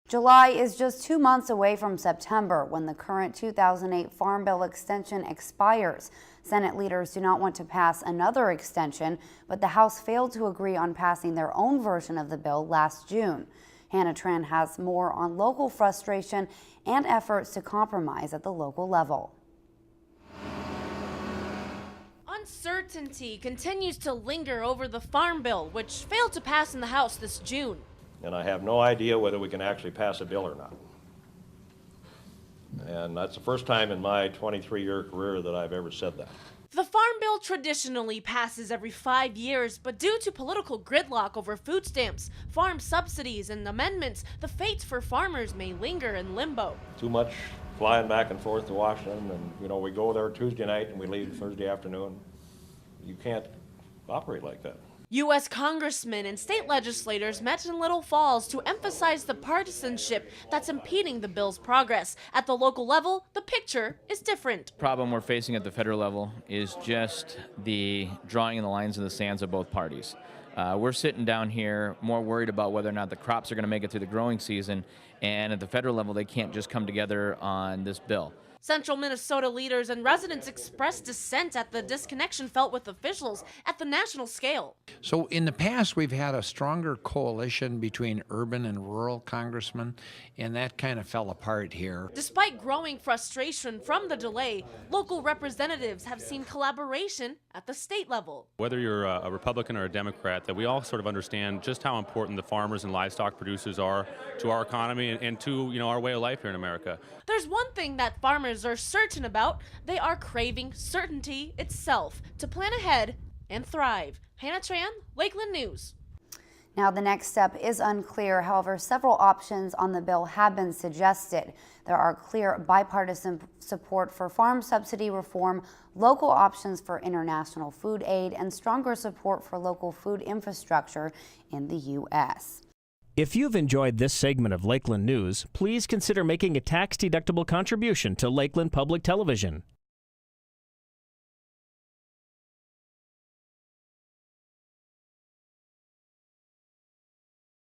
July is just 2 months away from September, when the current 2008 Farm Bill extension expires. Senate leaders do not want to pass another extension, but the House failed to agree on passing their own version of the bill last June. Hannah Tran has more on local frustration and efforts to compromise at the local level. Uncertainty continues to linger over the Farm Bill, which failed to pass in the House this June. And I have no idea whether we can actually pass a bill or not. And that's the first time in my 23-year career that I've ever said that. The Farm Bill traditionally passes every 5 years, but due to political gridlock over food stamps, farm subsidies, and amendments, the fate for farmers may linger in limbo. Too much flying back and forth to Washington, and we go there Tuesday night and we leave Thursday afternoon. You can't operate like that. U.S. congressmen and state legislators met in Little Falls to emphasize the partisanship that's impeding the bill's progress. At the local level, the picture is different. The problem we're facing at the federal level is just the drawing in the lines in the sands of both parties. We're sitting down here more worried about whether or not the crops are going to make it through the growing season, and at the federal level, they can't just come together on this bill. Central Minnesota leaders and residents expressed dissent at the disconnection felt with officials at the national scale. So in the past, we've had a stronger coalition between urban and rural congressmen, and that kind of fell apart here. Despite growing frustration from the delay, local representatives have seen collaboration at the state level. Whether you're a Republican or a Democrat, that we all sort of understand just how important the farmers and livestock producers are to our economy and to our way of life here in America. There's one thing that farmers are certain about. They are craving certainty itself to plan ahead and thrive. Hannah Tran, Lakeland News. Now, the next step is unclear. However, several options on the bill have been suggested. There are clear bipartisan support for farm subsidy reform, local options for international food aid, and stronger support for local food infrastructure in the U.S. If you've enjoyed this segment of Lakeland News, please consider making a tax-deductible contribution to Lakeland Public Television.